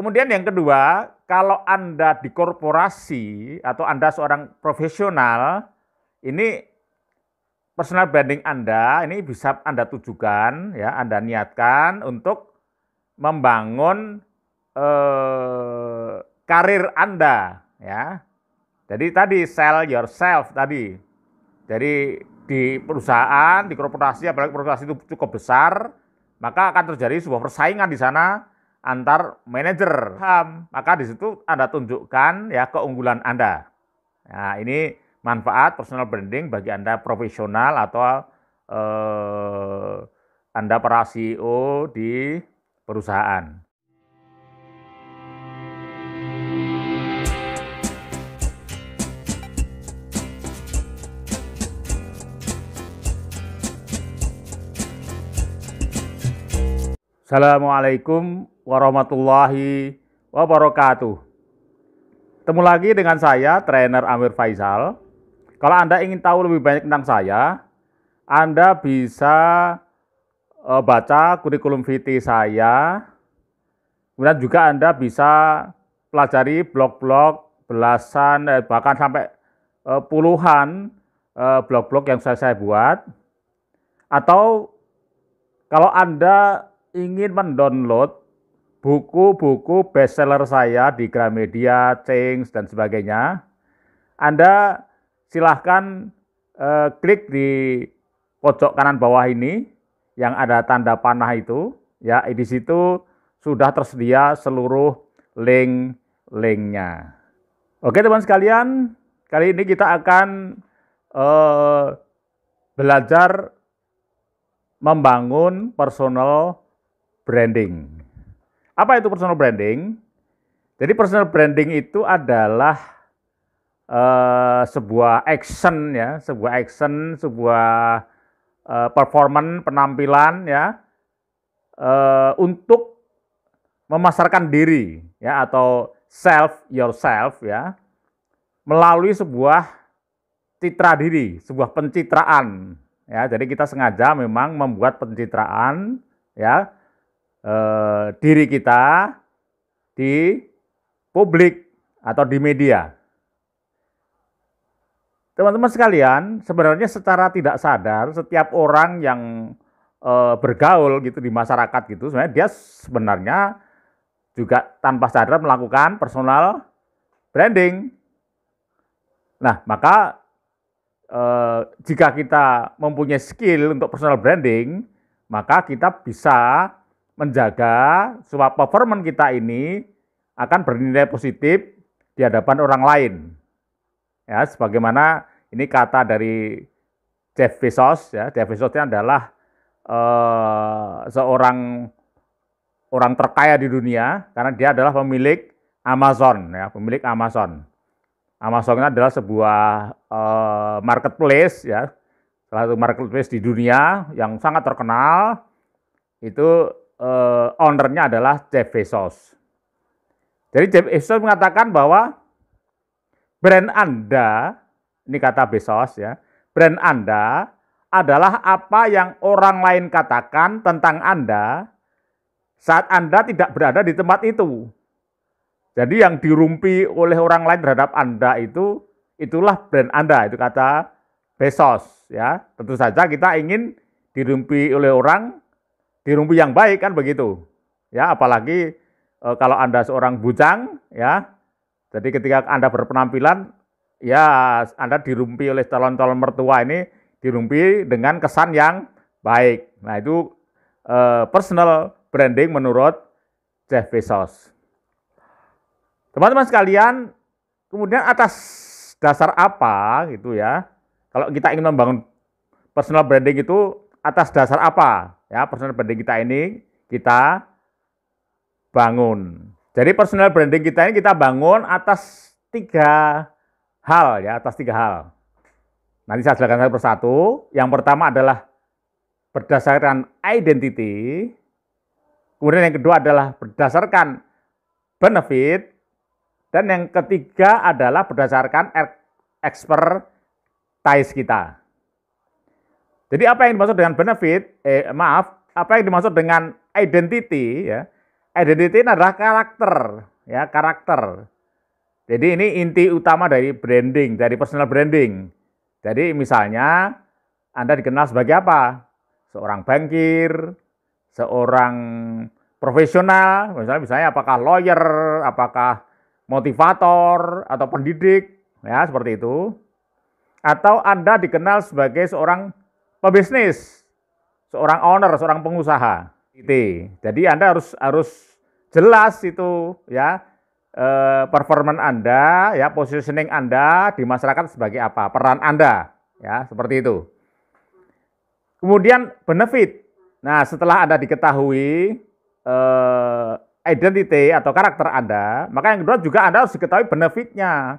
Kemudian yang kedua, kalau Anda di korporasi atau Anda seorang profesional, ini personal branding Anda ini bisa Anda tujukan, ya, Anda niatkan untuk membangun karir Anda, ya. Jadi tadi sell yourself tadi. Jadi di perusahaan, di korporasi, apalagi korporasi itu cukup besar, maka akan terjadi sebuah persaingan di sana antar manajer. Maka di situ Anda tunjukkan ya keunggulan Anda. Nah, ini manfaat personal branding bagi Anda profesional atau Anda para CEO di perusahaan. Assalamualaikum warahmatullahi wabarakatuh. Ketemu lagi dengan saya, Trainer Amir Faisal. Kalau Anda ingin tahu lebih banyak tentang saya, Anda bisa baca kurikulum vitae saya. Kemudian juga Anda bisa pelajari blog-blog belasan, bahkan sampai puluhan blog-blog yang saya buat. Atau kalau Anda ingin mendownload buku-buku bestseller saya di Gramedia, Change, dan sebagainya, Anda silahkan klik di pojok kanan bawah ini yang ada tanda panah itu, ya, di situ sudah tersedia seluruh link-linknya. Oke teman sekalian, kali ini kita akan belajar membangun personal branding. Apa itu personal branding? Jadi personal branding itu adalah sebuah action ya, sebuah performance, penampilan ya, untuk memasarkan diri ya atau self yourself ya, melalui sebuah citra diri, sebuah pencitraan ya. Jadi kita sengaja memang membuat pencitraan ya diri kita di publik atau di media. Teman-teman sekalian, sebenarnya secara tidak sadar setiap orang yang bergaul gitu di masyarakat gitu, sebenarnya dia sebenarnya juga tanpa sadar melakukan personal branding. Nah, maka jika kita mempunyai skill untuk personal branding, maka kita bisa menjaga supaya performance kita ini akan bernilai positif di hadapan orang lain. Ya, sebagaimana ini kata dari Jeff Bezos ya. Jeff Bezos ini adalah seorang orang terkaya di dunia karena dia adalah pemilik Amazon ya, pemilik Amazon. Amazon ini adalah sebuah marketplace ya, salah satu marketplace di dunia yang sangat terkenal. Itu ownernya adalah Jeff Bezos. Jadi Jeff Bezos mengatakan bahwa brand Anda, ini kata Bezos ya, brand Anda adalah apa yang orang lain katakan tentang Anda saat Anda tidak berada di tempat itu. Jadi yang dirumpi oleh orang lain terhadap Anda itulah brand Anda, itu kata Bezos ya. Tentu saja kita ingin dirumpi oleh orang, dirumpi yang baik kan begitu. Ya, apalagi kalau Anda seorang bujang ya. Jadi ketika Anda berpenampilan ya Anda dirumpi oleh calon-calon mertua ini, dirumpi dengan kesan yang baik. Nah, itu personal branding menurut Jeff Bezos. Teman-teman sekalian, kemudian atas dasar apa gitu ya? Kalau kita ingin membangun personal branding itu atas dasar apa? Ya, personal branding kita ini kita bangun. Jadi personal branding kita ini kita bangun atas 3 hal ya, atas 3 hal. Nanti saya jelaskan satu persatu. Yang pertama adalah berdasarkan identity. Kemudian yang kedua adalah berdasarkan benefit. Dan yang ketiga adalah berdasarkan expertise kita. Jadi apa yang dimaksud dengan benefit? Apa yang dimaksud dengan identity ya? Identity ini adalah karakter, ya, karakter. Jadi ini inti utama dari branding, dari personal branding. Jadi misalnya Anda dikenal sebagai apa? Seorang bankir, seorang profesional, misalnya apakah lawyer, apakah motivator atau pendidik, ya seperti itu. Atau Anda dikenal sebagai seorang pebisnis, seorang owner, seorang pengusaha. Jadi Anda harus jelas itu ya performan Anda, ya positioning Anda di masyarakat sebagai apa, peran Anda, ya seperti itu. Kemudian benefit. Nah, setelah Anda diketahui identity atau karakter Anda, maka yang kedua juga Anda harus diketahui benefitnya.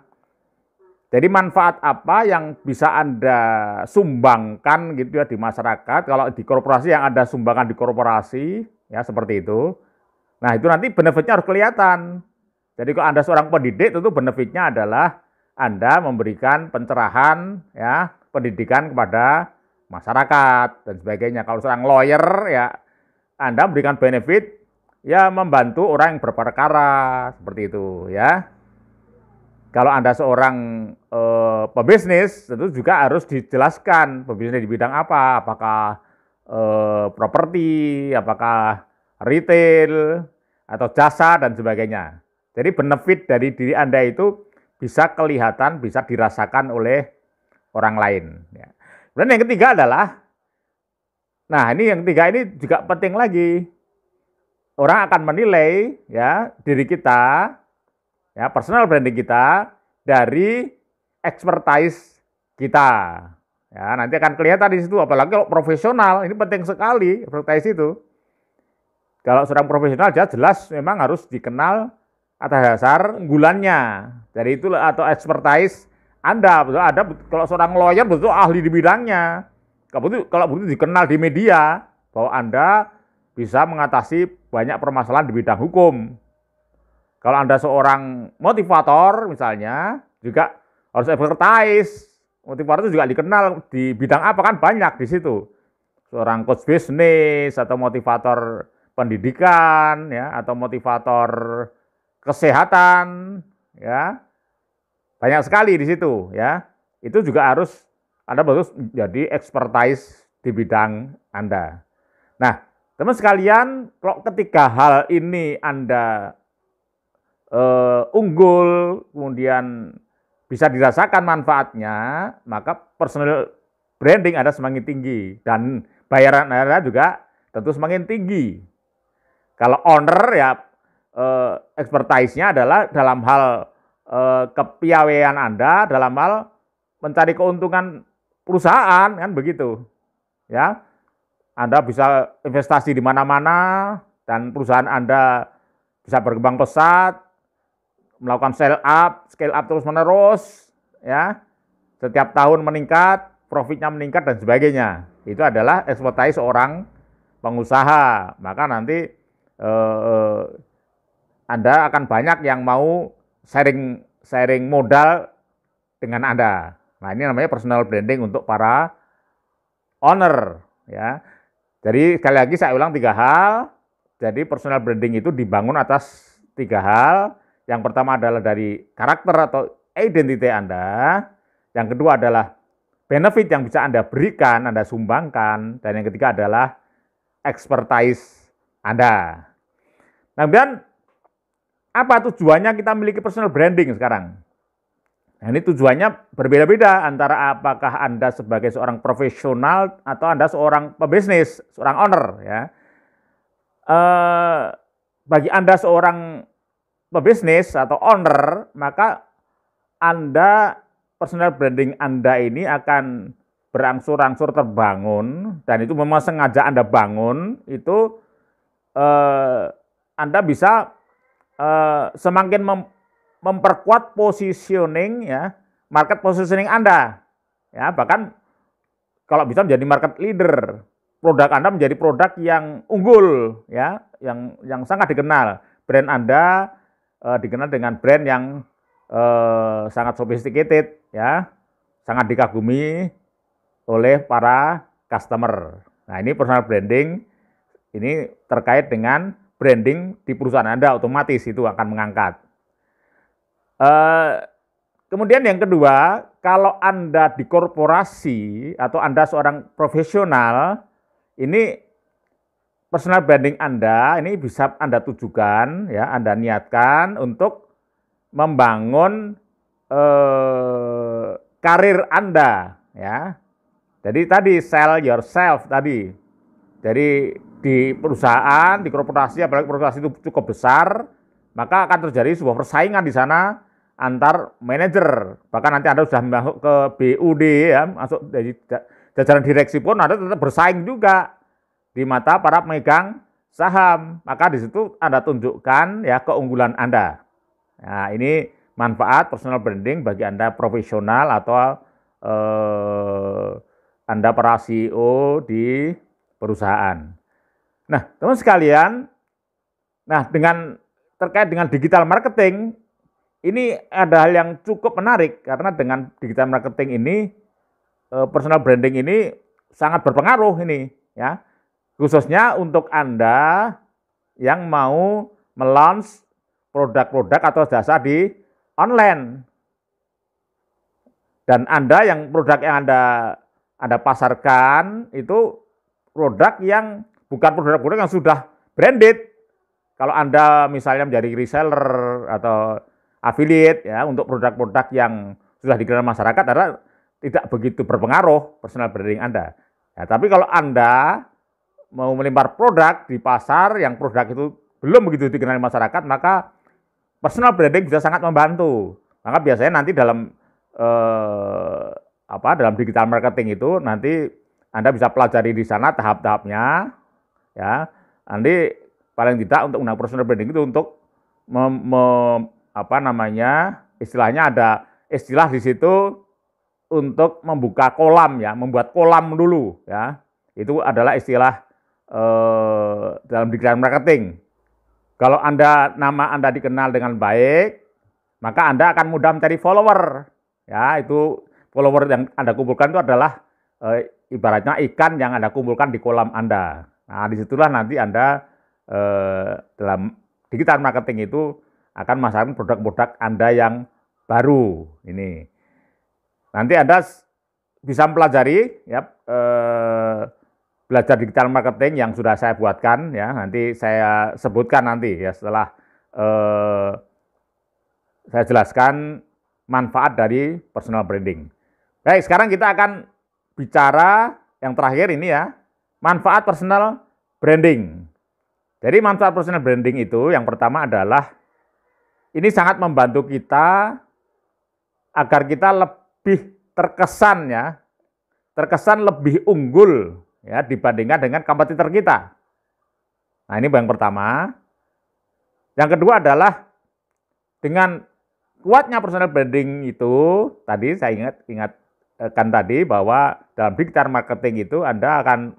Jadi manfaat apa yang bisa Anda sumbangkan gitu ya di masyarakat, kalau di korporasi yang Anda sumbangkan di korporasi, ya seperti itu. Nah, itu nanti benefitnya harus kelihatan. Jadi kalau Anda seorang pendidik, tentu benefitnya adalah Anda memberikan pencerahan, ya, pendidikan kepada masyarakat dan sebagainya. Kalau seorang lawyer, ya Anda memberikan benefit, ya membantu orang yang berperkara, seperti itu, ya. Kalau Anda seorang pebisnis, tentu juga harus dijelaskan pebisnis di bidang apa, apakah properti, apakah retail, atau jasa, dan sebagainya. Jadi benefit dari diri Anda itu bisa kelihatan, bisa dirasakan oleh orang lain. Dan yang ketiga adalah, nah ini yang ketiga ini juga penting lagi. Orang akan menilai ya diri kita, ya personal branding kita dari expertise kita. Ya, nanti akan kelihatan di situ, apalagi kalau profesional, ini penting sekali expertise itu. Kalau seorang profesional jelas memang harus dikenal atas dasar unggulannya. Dari itu atau expertise Anda, betul ada kalau seorang lawyer betul ahli di bidangnya. Kalau betul dikenal di media bahwa Anda bisa mengatasi banyak permasalahan di bidang hukum. Kalau Anda seorang motivator misalnya, juga harus advertise. Motivator itu juga dikenal di bidang apa, kan banyak di situ. Seorang coach bisnis atau motivator pendidikan, ya, atau motivator kesehatan, ya, banyak sekali di situ, ya. Itu juga harus Anda harus jadi expertise di bidang Anda. Nah, teman sekalian, kalau ketiga hal ini Anda unggul, kemudian bisa dirasakan manfaatnya, maka personal branding Anda semakin tinggi dan bayaran Anda juga tentu semakin tinggi. Kalau owner ya expertise-nya adalah dalam hal kepiawaian Anda, dalam hal mencari keuntungan perusahaan, kan begitu. Ya, Anda bisa investasi di mana-mana dan perusahaan Anda bisa berkembang pesat, melakukan scale up terus-menerus, ya. Setiap tahun meningkat, profitnya meningkat dan sebagainya. Itu adalah expertise seorang pengusaha. Maka nanti Anda akan banyak yang mau sharing modal dengan Anda. Nah, ini namanya personal branding untuk para owner, ya. Jadi sekali lagi saya ulang 3 hal. Jadi personal branding itu dibangun atas 3 hal. Yang pertama adalah dari karakter atau identitas Anda. Yang kedua adalah benefit yang bisa Anda berikan, Anda sumbangkan. Dan yang ketiga adalah expertise Anda. Nah, kemudian apa tujuannya kita memiliki personal branding sekarang? Nah, ini tujuannya berbeda-beda antara apakah Anda sebagai seorang profesional atau Anda seorang pebisnis, seorang owner, ya. Bagi Anda seorang pebisnis atau owner, maka Anda personal branding Anda ini akan berangsur-angsur terbangun, dan itu memang sengaja Anda bangun, itu Anda bisa semakin memperkuat positioning, ya, market positioning Anda, ya, bahkan kalau bisa menjadi market leader, produk Anda menjadi produk yang unggul, ya, yang sangat dikenal, brand Anda dikenal dengan brand yang sangat sophisticated, ya, sangat dikagumi oleh para customer. Nah, ini personal branding ini terkait dengan branding di perusahaan Anda, otomatis itu akan mengangkat. Kemudian yang kedua, kalau Anda di korporasi atau Anda seorang profesional, ini personal branding Anda ini bisa Anda tujukan, ya, Anda niatkan untuk membangun karir Anda, ya. Jadi tadi sell yourself tadi. Jadi di perusahaan, di korporasi, apalagi korporasi itu cukup besar, maka akan terjadi sebuah persaingan di sana antar manajer. Bahkan nanti Anda sudah masuk ke BUD, ya, masuk dari jajaran direksi pun Anda tetap bersaing juga di mata para pemegang saham. Maka di situ Anda tunjukkan, ya, keunggulan Anda. Nah, ini manfaat personal branding bagi Anda profesional atau Anda para CEO di perusahaan. Nah, teman sekalian, nah terkait dengan digital marketing, ini ada hal yang cukup menarik karena dengan digital marketing ini, personal branding ini sangat berpengaruh ini, ya, khususnya untuk Anda yang mau melaunch produk-produk atau jasa di online. Dan Anda yang produk yang Anda pasarkan itu produk yang bukan produk-produk yang sudah branded. Kalau Anda misalnya menjadi reseller atau affiliate, ya, untuk produk-produk yang sudah dikenal masyarakat, adalah tidak begitu berpengaruh personal branding Anda. Ya, tapi kalau Anda mau melempar produk di pasar yang produk itu belum begitu dikenal masyarakat, maka personal branding bisa sangat membantu. Maka biasanya nanti dalam dalam digital marketing itu nanti Anda bisa pelajari di sana tahap-tahapnya, ya. Nanti paling tidak untuk menggunakan personal branding itu untuk istilahnya ada istilah di situ untuk membuka kolam, ya, membuat kolam dulu, ya. Itu adalah istilah dalam digital marketing. Kalau nama Anda dikenal dengan baik, maka Anda akan mudah mencari follower. Ya, itu follower yang Anda kumpulkan itu adalah ibaratnya ikan yang Anda kumpulkan di kolam Anda. Nah, disitulah nanti Anda dalam digital marketing itu akan memasarkan produk-produk Anda yang baru. Ini nanti Anda bisa mempelajari, ya, belajar digital marketing yang sudah saya buatkan, ya. Nanti saya sebutkan nanti, ya, setelah saya jelaskan manfaat dari personal branding. Baik, sekarang kita akan bicara yang terakhir ini, ya, manfaat personal branding. Jadi manfaat personal branding itu yang pertama adalah ini sangat membantu kita agar kita lebih terkesan, ya, terkesan lebih unggul, ya, dibandingkan dengan kompetitor kita. Nah, ini yang pertama. Yang kedua adalah dengan kuatnya personal branding itu, tadi saya ingatkan tadi bahwa dalam digital marketing itu Anda akan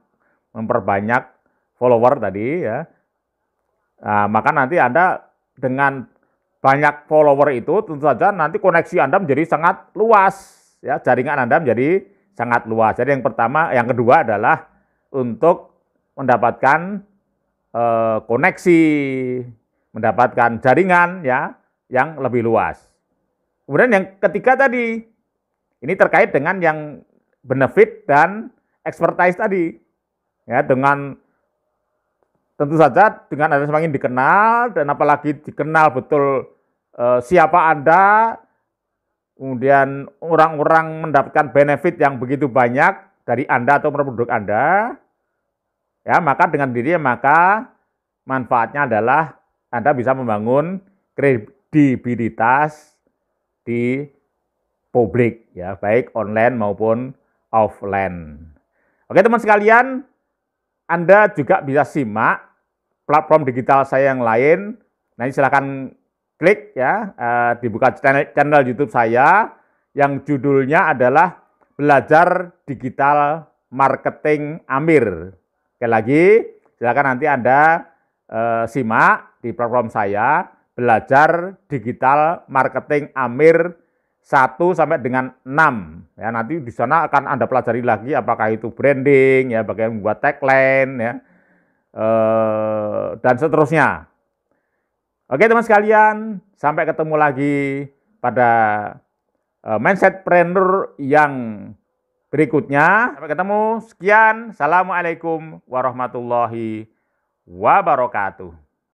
memperbanyak follower tadi, ya. Nah, maka nanti Anda dengan banyak follower itu tentu saja nanti koneksi Anda menjadi sangat luas, ya, jaringan Anda menjadi sangat luas. Jadi yang kedua adalah untuk mendapatkan koneksi, mendapatkan jaringan, ya, yang lebih luas. Kemudian yang ketiga tadi, ini terkait dengan yang benefit dan expertise tadi. Ya, dengan tentu saja dengan Anda semakin dikenal dan apalagi dikenal betul siapa Anda, kemudian orang-orang mendapatkan benefit yang begitu banyak dari Anda atau produk Anda, ya, maka dengan dirinya maka manfaatnya adalah Anda bisa membangun kredibilitas di publik, ya, baik online maupun offline. Oke, teman sekalian, Anda juga bisa simak platform digital saya yang lain. Nanti silakan klik, ya, dibuka channel YouTube saya yang judulnya adalah Belajar Digital Marketing Amir. Sekali lagi, silakan nanti Anda simak di platform saya Belajar Digital Marketing Amir 1 sampai dengan 6. Ya, nanti di sana akan Anda pelajari lagi apakah itu branding, ya, bagaimana membuat tagline, ya, dan seterusnya. Oke teman sekalian, sampai ketemu lagi pada Mindsetpreneur yang berikutnya. Sampai ketemu, sekian, Assalamualaikum warahmatullahi wabarakatuh.